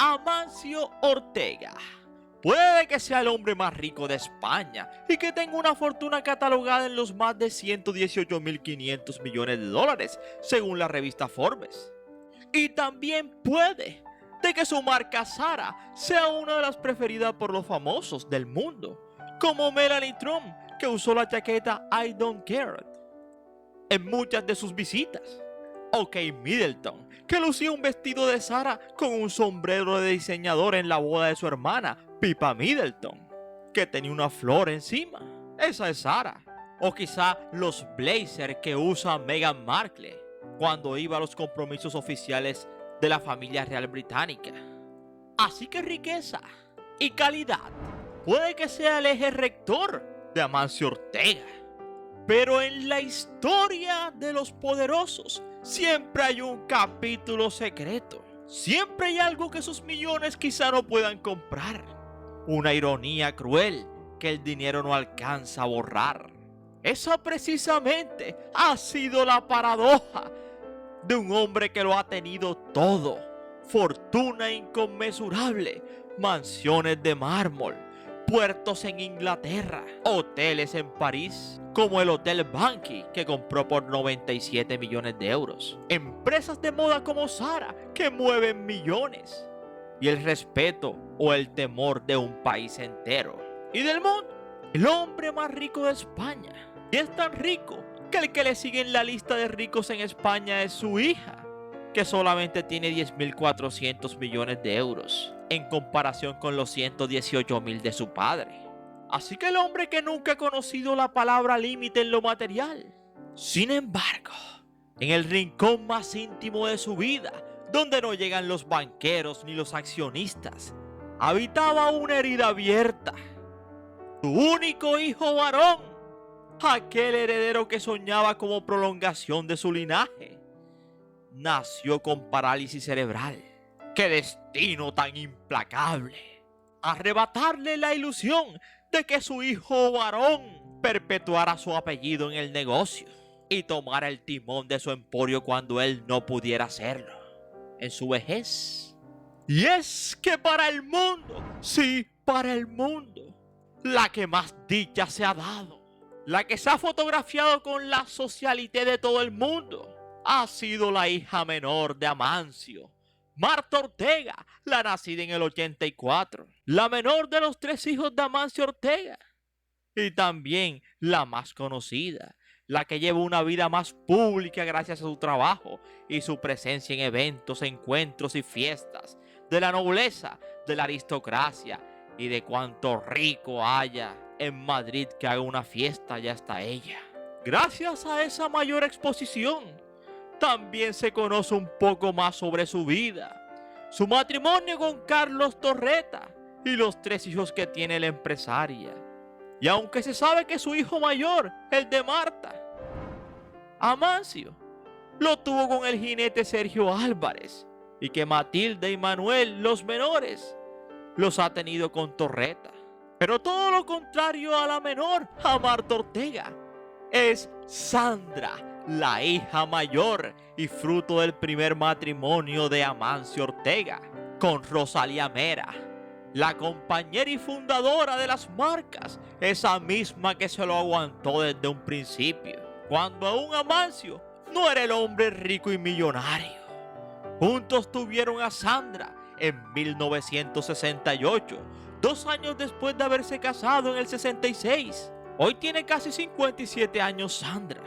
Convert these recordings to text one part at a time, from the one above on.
Amancio Ortega. Puede que sea el hombre más rico de España y que tenga una fortuna catalogada en los más de 118.500 millones de dólares, según la revista Forbes. Y también puede de que su marca Zara sea una de las preferidas por los famosos del mundo, como Melania Trump, que usó la chaqueta I Don't Care en muchas de sus visitas. O Kate Middleton, que lucía un vestido de Zara con un sombrero de diseñador en la boda de su hermana, Pippa Middleton, que tenía una flor encima. Esa es Zara. O quizá los blazers que usa Meghan Markle cuando iba a los compromisos oficiales de la familia real británica. Así que riqueza y calidad puede que sea el eje rector de Amancio Ortega. Pero en la historia de los poderosos siempre hay un capítulo secreto. Siempre hay algo que sus millones quizá no puedan comprar. Una ironía cruel que el dinero no alcanza a borrar. Esa precisamente ha sido la paradoja de un hombre que lo ha tenido todo. Fortuna inconmensurable, mansiones de mármol, puertos en Inglaterra, hoteles en París, como el Hotel Banqui, que compró por 97 millones de euros, empresas de moda como Zara, que mueven millones, y el respeto o el temor de un país entero. Y del mundo, el hombre más rico de España. Y es tan rico que el que le sigue en la lista de ricos en España es su hija, que solamente tiene 10.400 millones de euros, en comparación con los 118.000 de su padre. Así que el hombre que nunca ha conocido la palabra límite en lo material. Sin embargo, en el rincón más íntimo de su vida, donde no llegan los banqueros ni los accionistas, habitaba una herida abierta. Su único hijo varón, aquel heredero que soñaba como prolongación de su linaje, nació con parálisis cerebral. ¡Qué destino tan implacable! Arrebatarle la ilusión de que su hijo varón perpetuara su apellido en el negocio y tomara el timón de su emporio cuando él no pudiera hacerlo en su vejez. Y es que para el mundo, sí, para el mundo, la que más dicha se ha dado, la que se ha fotografiado con la socialité de todo el mundo, ha sido la hija menor de Amancio, Marta Ortega, la nacida en el 84, la menor de los 3 hijos de Amancio Ortega, y también la más conocida, la que lleva una vida más pública gracias a su trabajo y su presencia en eventos, encuentros y fiestas de la nobleza, de la aristocracia y de cuanto rico haya en Madrid que haga una fiesta, ya está ella. Gracias a esa mayor exposición, también se conoce un poco más sobre su vida, su matrimonio con Carlos Torreta y los 3 hijos que tiene la empresaria. Y aunque se sabe que su hijo mayor, el de Marta, Amancio, lo tuvo con el jinete Sergio Álvarez, y que Matilde y Manuel, los menores, los ha tenido con Torreta. Pero todo lo contrario a la menor, a Marta Ortega, es Sandra, la hija mayor y fruto del primer matrimonio de Amancio Ortega con Rosalía Mera, la compañera y fundadora de las marcas, esa misma que se lo aguantó desde un principio, cuando aún Amancio no era el hombre rico y millonario. Juntos tuvieron a Sandra en 1968, 2 años después de haberse casado en el 66. Hoy tiene casi 57 años Sandra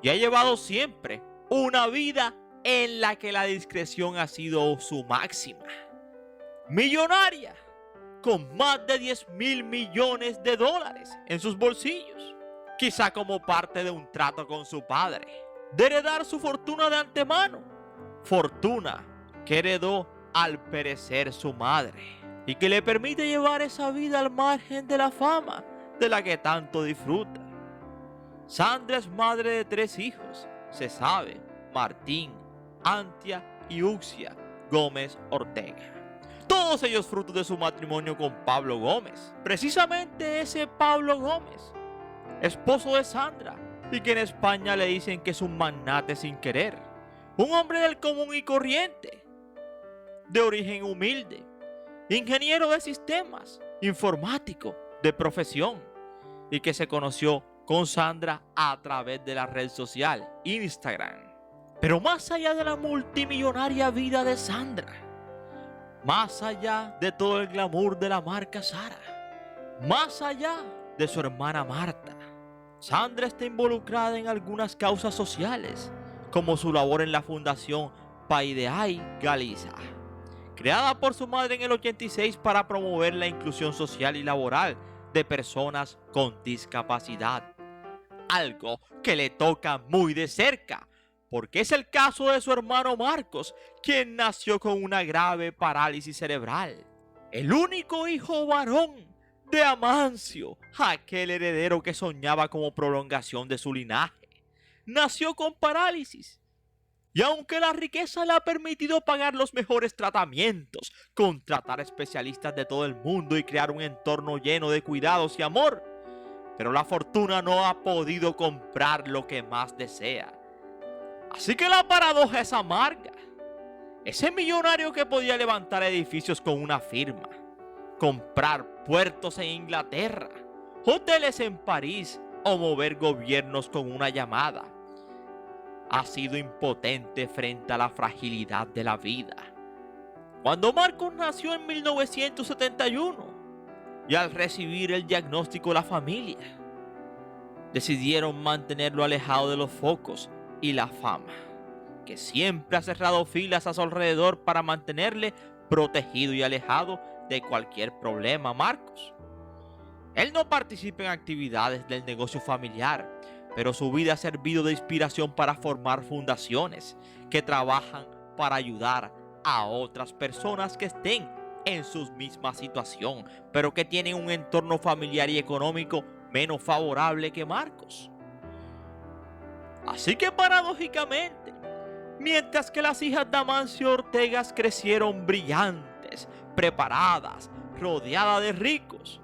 y ha llevado siempre una vida en la que la discreción ha sido su máxima. Millonaria, con más de 10.000 millones de dólares en sus bolsillos, quizá como parte de un trato con su padre, de heredar su fortuna de antemano, fortuna que heredó al perecer su madre y que le permite llevar esa vida al margen de la fama de la que tanto disfruta. Sandra es madre de 3 hijos, se sabe, Martín, Antia y Uxia Gómez Ortega. Todos ellos frutos de su matrimonio con Pablo Gómez. Precisamente ese Pablo Gómez, esposo de Sandra, y que en España le dicen que es un magnate sin querer. Un hombre del común y corriente, de origen humilde, ingeniero de sistemas, informático de profesión, y que se conoció con Sandra a través de la red social Instagram. Pero más allá de la multimillonaria vida de Sandra, más allá de todo el glamour de la marca Zara, más allá de su hermana Marta, Sandra está involucrada en algunas causas sociales, como su labor en la fundación Paideai Galiza, creada por su madre en el 86 para promover la inclusión social y laboral de personas con discapacidad. Algo que le toca muy de cerca, porque es el caso de su hermano Marcos, quien nació con una grave parálisis cerebral. El único hijo varón de Amancio, aquel heredero que soñaba como prolongación de su linaje, nació con parálisis. Y aunque la riqueza le ha permitido pagar los mejores tratamientos, contratar especialistas de todo el mundo y crear un entorno lleno de cuidados y amor, pero la fortuna no ha podido comprar lo que más desea. Así que la paradoja es amarga. Ese millonario que podía levantar edificios con una firma, comprar puertos en Inglaterra, hoteles en París o mover gobiernos con una llamada, ha sido impotente frente a la fragilidad de la vida. Cuando Marcos nació en 1971 y al recibir el diagnóstico la familia, decidieron mantenerlo alejado de los focos y la fama, que siempre ha cerrado filas a su alrededor para mantenerle protegido y alejado de cualquier problema. Marcos, él no participa en actividades del negocio familiar, pero su vida ha servido de inspiración para formar fundaciones que trabajan para ayudar a otras personas que estén en su misma situación, pero que tienen un entorno familiar y económico menos favorable que Marcos. Así que paradójicamente, mientras que las hijas de Amancio Ortega crecieron brillantes, preparadas, rodeadas de ricos,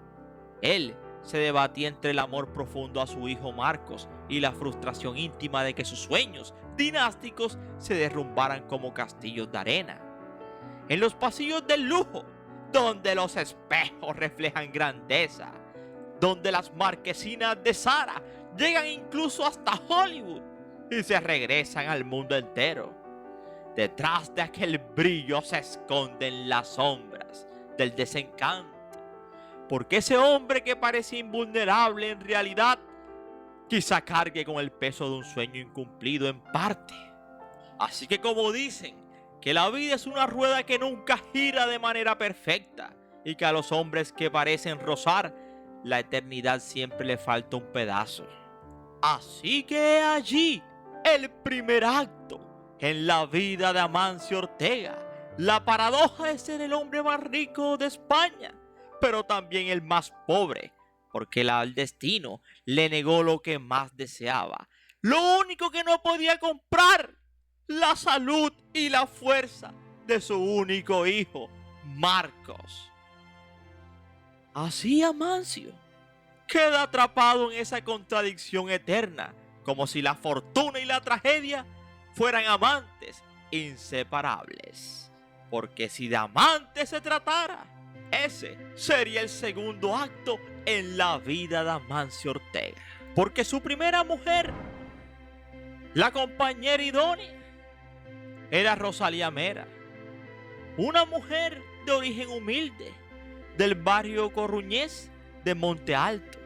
él se debatía entre el amor profundo a su hijo Marcos y la frustración íntima de que sus sueños dinásticos se derrumbaran como castillos de arena. En los pasillos del lujo, donde los espejos reflejan grandeza, donde las marquesinas de Zara llegan incluso hasta Hollywood y se regresan al mundo entero. Detrás de aquel brillo se esconden las sombras del desencanto, porque ese hombre que parece invulnerable en realidad quizá cargue con el peso de un sueño incumplido en parte. Así que, como dicen, que la vida es una rueda que nunca gira de manera perfecta y que a los hombres que parecen rozar la eternidad siempre le falta un pedazo. Así que allí el primer acto en la vida de Amancio Ortega, la paradoja de ser el hombre más rico de España, pero también el más pobre, porque el destino le negó lo que más deseaba, lo único que no podía comprar: la salud y la fuerza de su único hijo, Marcos. Así Amancio queda atrapado en esa contradicción eterna, como si la fortuna y la tragedia fueran amantes inseparables. Porque si de amantes se tratara, ese sería el segundo acto en la vida de Amancio Ortega. Porque su primera mujer, la compañera idónea, era Rosalía Mera, una mujer de origen humilde, del barrio coruñés de Monte Alto,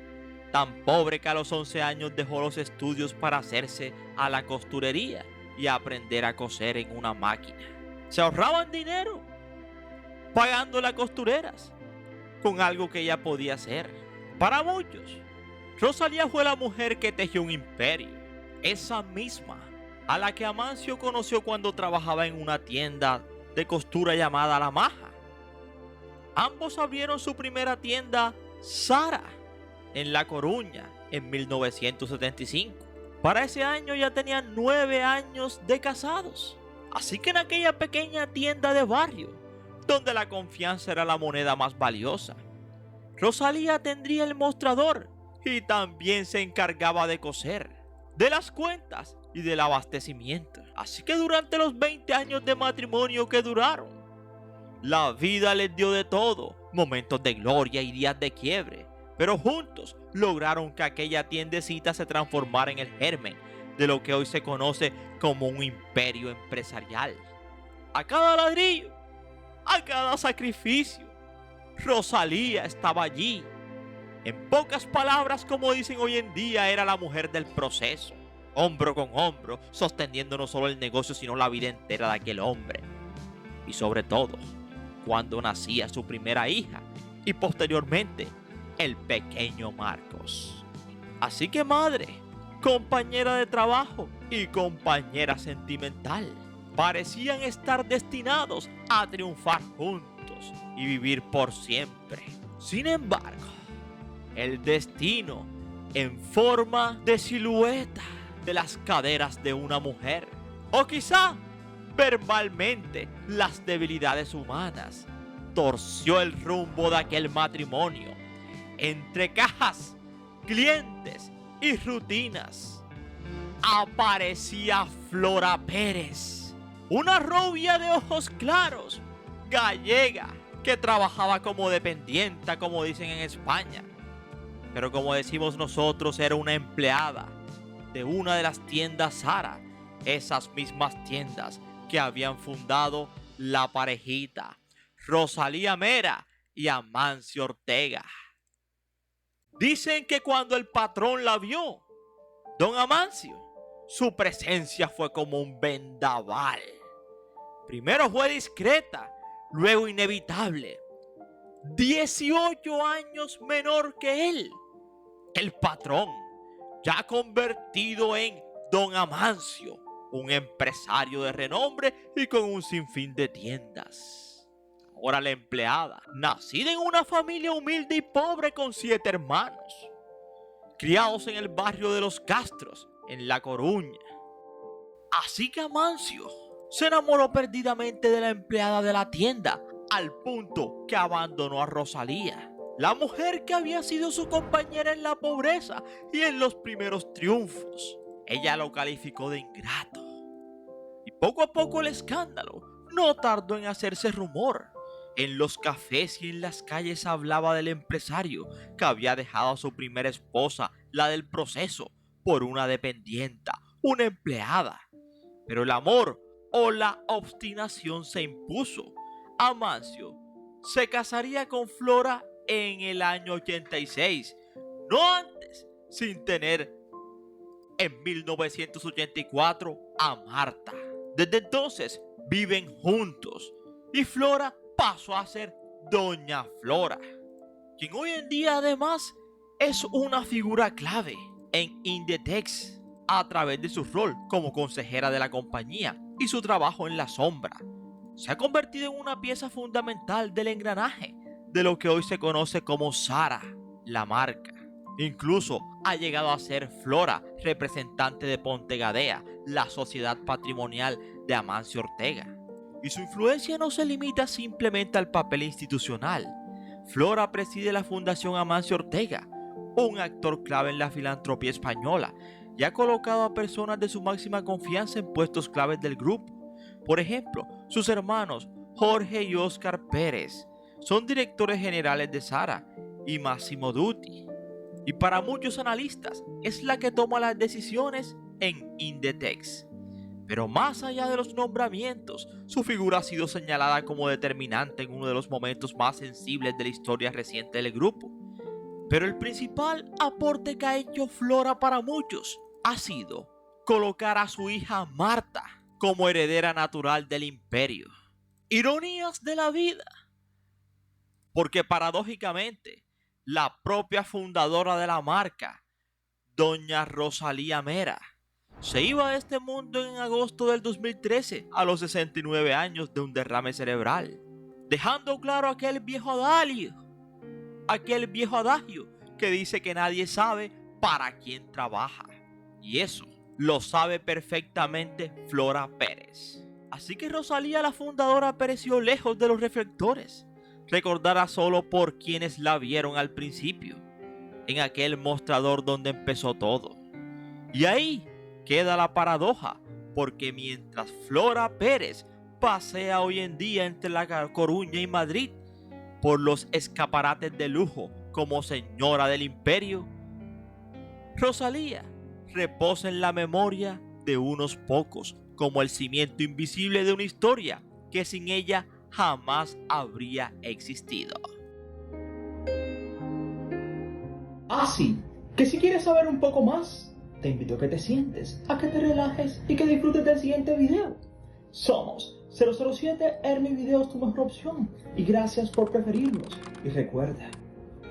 tan pobre que a los 11 años dejó los estudios para hacerse a la costurería y aprender a coser en una máquina. Se ahorraban dinero pagando las costureras con algo que ella podía hacer. Para muchos, Rosalía fue la mujer que tejió un imperio, esa misma a la que Amancio conoció cuando trabajaba en una tienda de costura llamada La Maja. Ambos abrieron su primera tienda, Zara, en La Coruña en 1975. Para ese año ya tenían 9 años de casados. Así que en aquella pequeña tienda de barrio, donde la confianza era la moneda más valiosa, Rosalía tendría el mostrador y también se encargaba de coser, de las cuentas y del abastecimiento. Así que durante los 20 años de matrimonio que duraron, La vida les dio de todo, momentos de gloria y días de quiebre, pero juntos lograron que aquella tiendecita se transformara en el germen de lo que hoy se conoce como un imperio empresarial. A cada ladrillo, a cada sacrificio, Rosalía estaba allí. En pocas palabras, como dicen hoy en día, era la mujer del proceso, hombro con hombro, sosteniendo no solo el negocio, sino la vida entera de aquel hombre. Y sobre todo, cuando nacía su primera hija y posteriormente el pequeño Marcos. Así que madre, compañera de trabajo y compañera sentimental, parecían estar destinados a triunfar juntos y vivir por siempre. Sin embargo, el destino, en forma de silueta de las caderas de una mujer, o quizá verbalmente las debilidades humanas, torció el rumbo de aquel matrimonio. Entre cajas, clientes y rutinas, aparecía Flora Pérez, una rubia de ojos claros, gallega, que trabajaba como dependienta, como dicen en España. Pero como decimos nosotros, era una empleada de una de las tiendas Zara, esas mismas tiendas que habían fundado la parejita Rosalía Mera y Amancio Ortega. Dicen que cuando el patrón la vio, don Amancio, su presencia fue como un vendaval. Primero fue discreta, luego inevitable. 18 años menor que él. El patrón, ya convertido en don Amancio, un empresario de renombre y con un sinfín de tiendas. Ahora la empleada, nacida en una familia humilde y pobre con 7 hermanos, criados en el barrio de Los Castros, en La Coruña. Así que Amancio se enamoró perdidamente de la empleada de la tienda, al punto que abandonó a Rosalía, la mujer que había sido su compañera en la pobreza y en los primeros triunfos. Ella lo calificó de ingrato. Y poco a poco el escándalo no tardó en hacerse rumor. En los cafés y en las calles hablaba del empresario que había dejado a su primera esposa, la del proceso, por una dependienta, una empleada. Pero el amor o la obstinación se impuso. Amancio se casaría con Flora en el año 86, no antes, sin tener en 1984 a Marta. Desde entonces viven juntos y Flora pasó a ser Doña Flora, quien hoy en día además es una figura clave en Inditex a través de su rol como consejera de la compañía y su trabajo en la sombra. Se ha convertido en una pieza fundamental del engranaje de lo que hoy se conoce como Zara, la marca. Incluso ha llegado a ser Flora representante de Ponte Gadea, la sociedad patrimonial de Amancio Ortega. Y su influencia no se limita simplemente al papel institucional. Flora preside la Fundación Amancio Ortega, un actor clave en la filantropía española, y ha colocado a personas de su máxima confianza en puestos claves del grupo. Por ejemplo, sus hermanos Jorge y Óscar Pérez son directores generales de Zara y Massimo Dutti. Y para muchos analistas es la que toma las decisiones en Inditex. Pero más allá de los nombramientos, su figura ha sido señalada como determinante en uno de los momentos más sensibles de la historia reciente del grupo. Pero el principal aporte que ha hecho Flora para muchos ha sido colocar a su hija Marta como heredera natural del imperio. Ironías de la vida. Porque paradójicamente, la propia fundadora de la marca, doña Rosalía Mera, se iba de este mundo en agosto del 2013 a los 69 años de un derrame cerebral, dejando claro aquel viejo adagio que dice que nadie sabe para quién trabaja. Y eso lo sabe perfectamente Flora Pérez. Así que Rosalía, la fundadora, pereció lejos de los reflectores, recordada solo por quienes la vieron al principio, en aquel mostrador donde empezó todo. Y ahí queda la paradoja, porque mientras Flora Pérez pasea hoy en día entre La Coruña y Madrid por los escaparates de lujo como señora del imperio, Rosalía reposa en la memoria de unos pocos como el cimiento invisible de una historia que sin ella jamás habría existido. Sí, que si quieres saber un poco más, te invito a que te sientes, a que te relajes y que disfrutes del siguiente video. Somos 007 Ermi Videos, tu mejor opción, y gracias por preferirnos. Y recuerda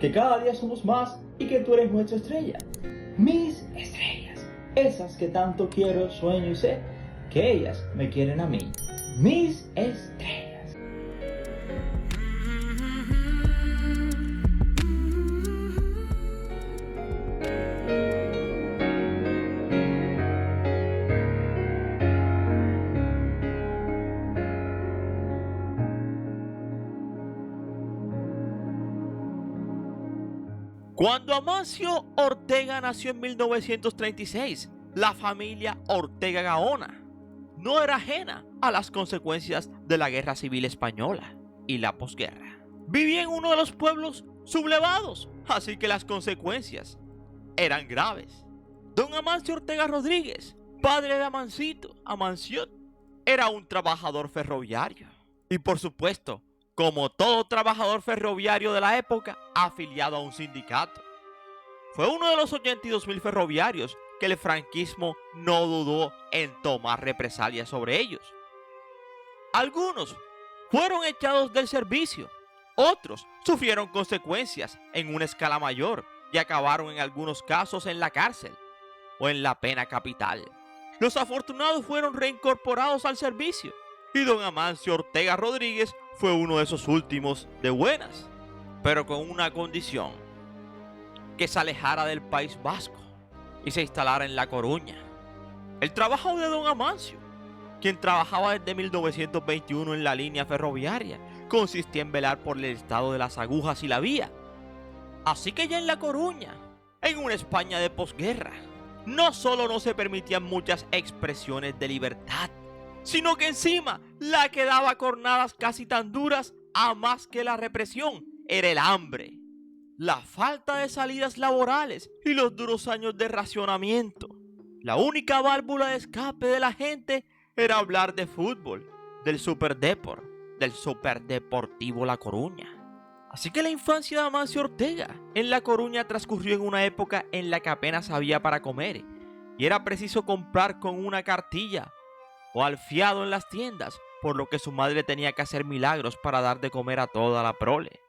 que cada día somos más y que tú eres nuestra estrella. Mis estrellas, esas que tanto quiero, sueño y sé que ellas me quieren a mí. Mis estrellas. Cuando Amancio Ortega nació en 1936, la familia Ortega Gaona no era ajena a las consecuencias de la Guerra Civil Española y la posguerra. Vivía en uno de los pueblos sublevados, así que las consecuencias eran graves. Don Amancio Ortega Rodríguez, padre de Amancio, era un trabajador ferroviario. Y por supuesto, como todo trabajador ferroviario de la época, afiliado a un sindicato. Fue uno de los 82.000 ferroviarios que el franquismo no dudó en tomar represalias sobre ellos. Algunos fueron echados del servicio, otros sufrieron consecuencias en una escala mayor y acabaron en algunos casos en la cárcel o en la pena capital. Los afortunados fueron reincorporados al servicio y don Amancio Ortega Rodríguez fue uno de esos últimos de buenas, pero con una condición: que se alejara del País Vasco y se instalara en La Coruña. El trabajo de don Amancio, quien trabajaba desde 1921 en la línea ferroviaria, consistía en velar por el estado de las agujas y la vía. Así que ya en La Coruña, en una España de posguerra, no solo no se permitían muchas expresiones de libertad, sino que encima la que daba cornadas casi tan duras a más que la represión era el hambre, la falta de salidas laborales y los duros años de racionamiento. La única válvula de escape de la gente era hablar de fútbol, del Superdeportivo La Coruña. Así que la infancia de Amancio Ortega en La Coruña transcurrió en una época en la que apenas había para comer y era preciso comprar con una cartilla o al fiado en las tiendas, por lo que su madre tenía que hacer milagros para dar de comer a toda la prole.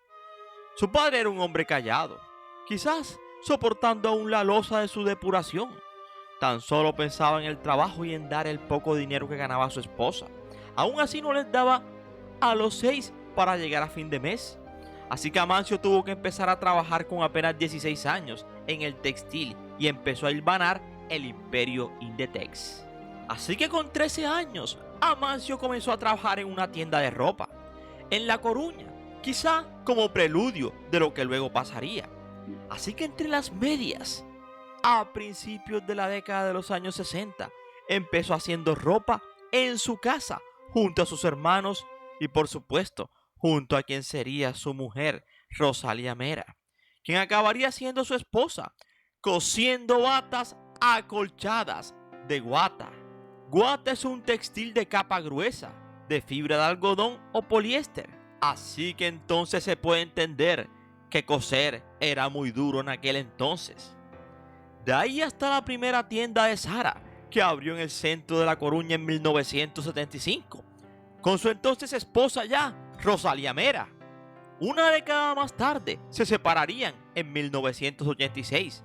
Su padre era un hombre callado, quizás soportando aún la losa de su depuración. Tan solo pensaba en el trabajo y en dar el poco dinero que ganaba su esposa. Aún así no les daba a los 6 para llegar a fin de mes. Así que Amancio tuvo que empezar a trabajar con apenas 16 años en el textil y empezó a hilvanar el imperio Inditex. Así que con 13 años, Amancio comenzó a trabajar en una tienda de ropa en La Coruña, quizá como preludio de lo que luego pasaría. Así que entre las medias, a principios de la década de los años 60, empezó haciendo ropa en su casa, junto a sus hermanos y por supuesto, junto a quien sería su mujer, Rosalía Mera, quien acabaría siendo su esposa, cosiendo batas acolchadas de guata. Guata es un textil de capa gruesa, de fibra de algodón o poliéster. Así que entonces se puede entender que coser era muy duro en aquel entonces. De ahí hasta la primera tienda de Zara, que abrió en el centro de La Coruña en 1975, con su entonces esposa ya, Rosalía Mera. Una década más tarde se separarían en 1986.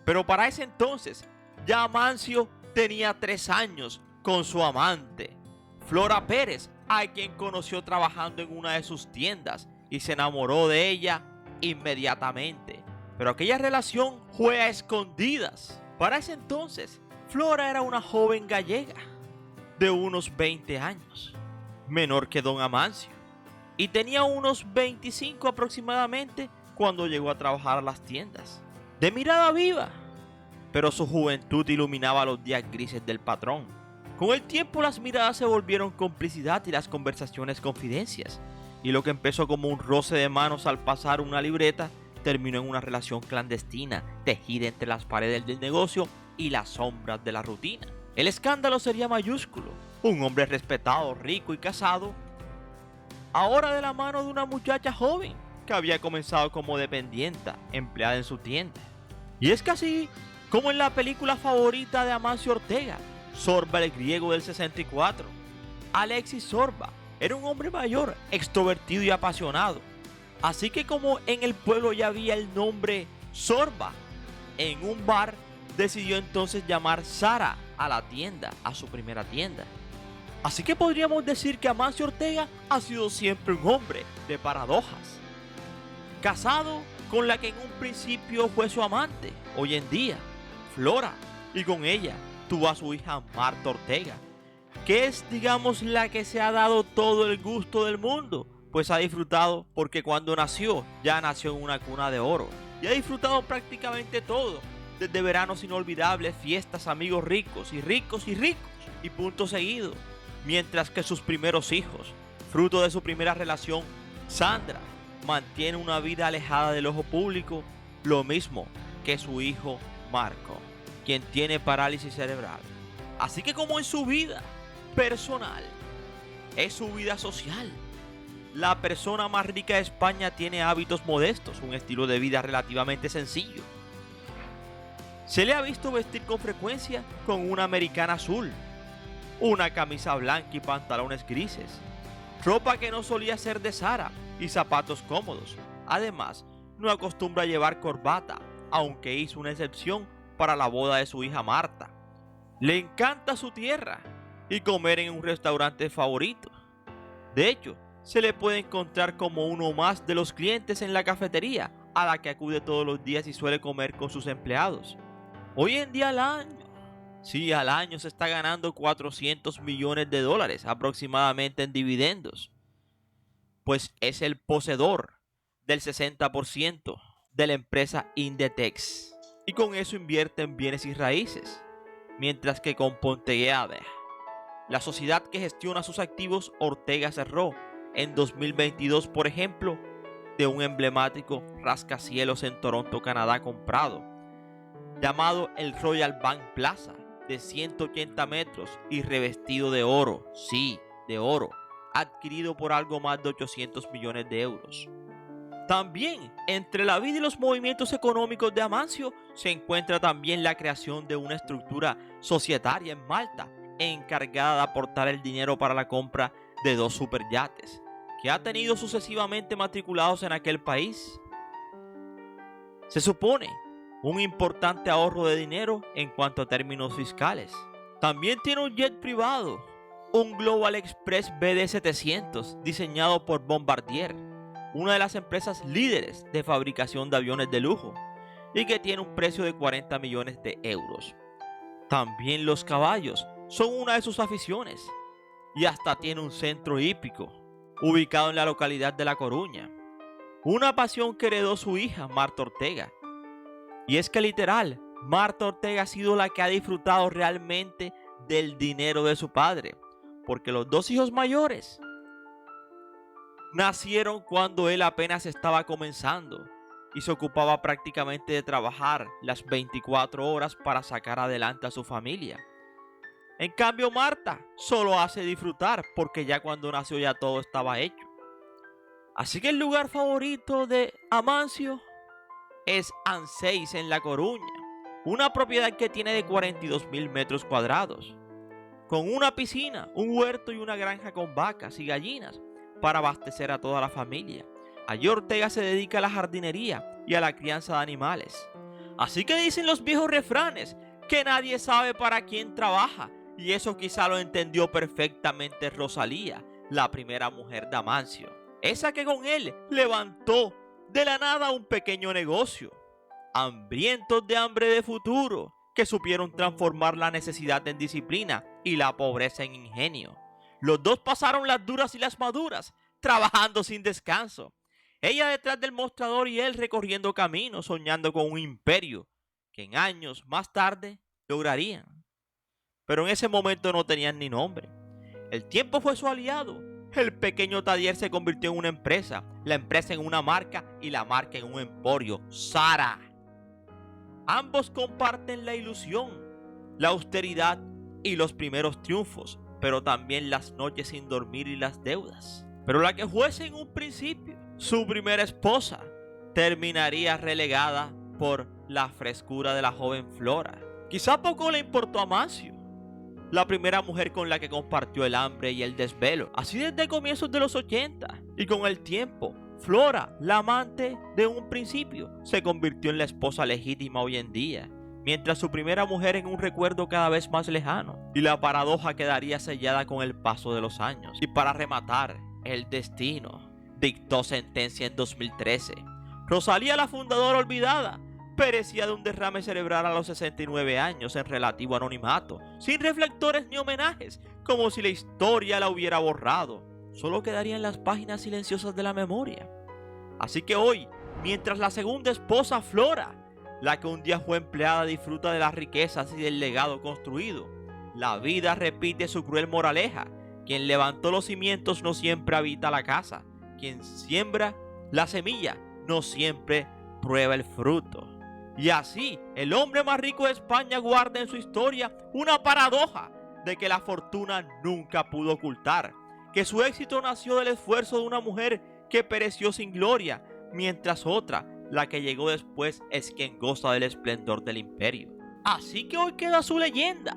Pero para ese entonces, ya Amancio tenía 3 años con su amante, Flora Pérez, a quien conoció trabajando en una de sus tiendas y se enamoró de ella inmediatamente. Pero aquella relación fue a escondidas. Para ese entonces, Flora era una joven gallega de unos 20 años, menor que don Amancio, y tenía unos 25 aproximadamente cuando llegó a trabajar a las tiendas. De mirada viva, pero su juventud iluminaba los días grises del patrón, Con el tiempo las miradas se volvieron complicidad y las conversaciones confidencias, y lo que empezó como un roce de manos al pasar una libreta terminó en una relación clandestina tejida entre las paredes del negocio y las sombras de la rutina. El escándalo sería mayúsculo: un hombre respetado, rico y casado, ahora de la mano de una muchacha joven que había comenzado como dependienta, empleada en su tienda. Y es casi como en la película favorita de Amancio Ortega, Zorba el griego del 64. Alexis Zorba era un hombre mayor, extrovertido y apasionado. Así que como en el pueblo ya había el nombre Zorba, en un bar decidió entonces llamar Sara a la tienda, a su primera tienda. Así que podríamos decir que Amancio Ortega ha sido siempre un hombre de paradojas. Casado con la que en un principio fue su amante, hoy en día, Flora, y con ella tuvo a su hija Marta Ortega, que es, digamos, la que se ha dado todo el gusto del mundo, pues ha disfrutado porque cuando nació, ya nació en una cuna de oro, y ha disfrutado prácticamente todo, desde veranos inolvidables, fiestas, amigos ricos y ricos y ricos, y punto seguido, mientras que sus primeros hijos, fruto de su primera relación, Sandra, mantiene una vida alejada del ojo público, lo mismo que su hijo Marco, quien tiene parálisis cerebral. Así que como en su vida personal, es su vida social. La persona más rica de España tiene hábitos modestos, un estilo de vida relativamente sencillo. Se le ha visto vestir con frecuencia con una americana azul, una camisa blanca y pantalones grises, ropa que no solía ser de Zara y zapatos cómodos. Además, no acostumbra llevar corbata, aunque hizo una excepción para la boda de su hija Marta. Le encanta su tierra y comer en un restaurante favorito. De hecho, se le puede encontrar como uno más de los clientes en la cafetería a la que acude todos los días y suele comer con sus empleados. Hoy en día al año se está ganando 400 millones de dólares aproximadamente en dividendos, pues es el poseedor del 60% de la empresa Indetex, y con eso invierte en bienes y raíces, mientras que con Ponteader, la sociedad que gestiona sus activos, Ortega cerró en 2022, por ejemplo, de un emblemático rascacielos en Toronto, Canadá, comprado, llamado el Royal Bank Plaza, de 180 metros y revestido de oro, sí, de oro, adquirido por algo más de 800 millones de euros. También, entre la vida y los movimientos económicos de Amancio, se encuentra también la creación de una estructura societaria en Malta, encargada de aportar el dinero para la compra de 2 superyates, que ha tenido sucesivamente matriculados en aquel país. Se supone un importante ahorro de dinero en cuanto a términos fiscales. También tiene un jet privado, un Global Express BD-700 diseñado por Bombardier, una de las empresas líderes de fabricación de aviones de lujo, y que tiene un precio de 40 millones de euros. También los caballos son una de sus aficiones, y hasta tiene un centro hípico ubicado en la localidad de La Coruña, una pasión que heredó su hija Marta Ortega. Y es que literal, Marta Ortega ha sido la que ha disfrutado realmente del dinero de su padre, porque los 2 hijos mayores nacieron cuando él apenas estaba comenzando y se ocupaba prácticamente de trabajar las 24 horas para sacar adelante a su familia. En cambio, Marta solo hace disfrutar, porque ya cuando nació ya todo estaba hecho. Así que el lugar favorito de Amancio es Anseis en La Coruña, una propiedad que tiene de 42.000 metros cuadrados, con una piscina, un huerto y una granja con vacas y gallinas para abastecer a toda la familia. Allí Ortega se dedica a la jardinería y a la crianza de animales. Así que dicen los viejos refranes que nadie sabe para quién trabaja, y eso quizá lo entendió perfectamente Rosalía, la primera mujer de Amancio, esa que con él levantó de la nada un pequeño negocio. Hambrientos de hambre de futuro, que supieron transformar la necesidad en disciplina y la pobreza en ingenio. Los dos pasaron las duras y las maduras, trabajando sin descanso. Ella detrás del mostrador y él recorriendo caminos, soñando con un imperio que en años más tarde lograrían. pero en ese momento no tenían ni nombre. El tiempo fue su aliado. El pequeño taller se convirtió en una empresa, la empresa en una marca y la marca en un emporio, Zara. Ambos comparten la ilusión, la austeridad y los primeros triunfos, pero también las noches sin dormir y las deudas. Pero la que fuese en un principio su primera esposa terminaría relegada por la frescura de la joven Flora. Quizá poco le importó a Amancio, la primera mujer con la que compartió el hambre y el desvelo, así desde comienzos de los 80. Y con el tiempo, Flora, la amante de un principio, se convirtió en la esposa legítima hoy en día, mientras su primera mujer en un recuerdo cada vez más lejano. Y la paradoja quedaría sellada con el paso de los años. Y para rematar, el destino dictó sentencia en 2013. Rosalía, la fundadora olvidada, perecía de un derrame cerebral a los 69 años en relativo anonimato, sin reflectores ni homenajes, como si la historia la hubiera borrado. Solo quedaría en las páginas silenciosas de la memoria. Así que hoy, mientras la segunda esposa Flora, la que un día fue empleada, disfruta de las riquezas y del legado construido, la vida repite su cruel moraleja: quien levantó los cimientos no siempre habita la casa, quien siembra la semilla no siempre prueba el fruto. Y así, el hombre más rico de España guarda en su historia una paradoja de que la fortuna nunca pudo ocultar, que su éxito nació del esfuerzo de una mujer que pereció sin gloria, mientras otra, la que llegó después, es quien goza del esplendor del imperio. Así que hoy queda su leyenda: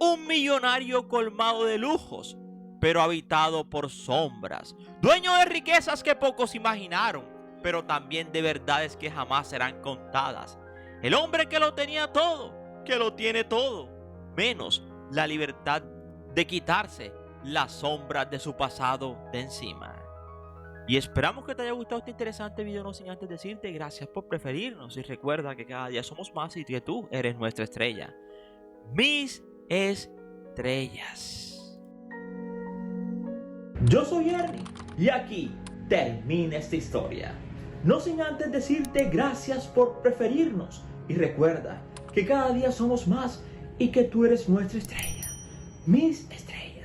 un millonario colmado de lujos, pero habitado por sombras, dueño de riquezas que pocos imaginaron, pero también de verdades que jamás serán contadas. El hombre que lo tenía todo, que lo tiene todo, menos la libertad de quitarse las sombras de su pasado de encima. Y esperamos que te haya gustado este interesante video, no sin antes decirte gracias por preferirnos, y recuerda que cada día somos más y que tú eres nuestra estrella. Mis estrellas. Yo soy Ernie y aquí termina esta historia. No sin antes decirte gracias por preferirnos, y recuerda que cada día somos más y que tú eres nuestra estrella. Mis estrellas.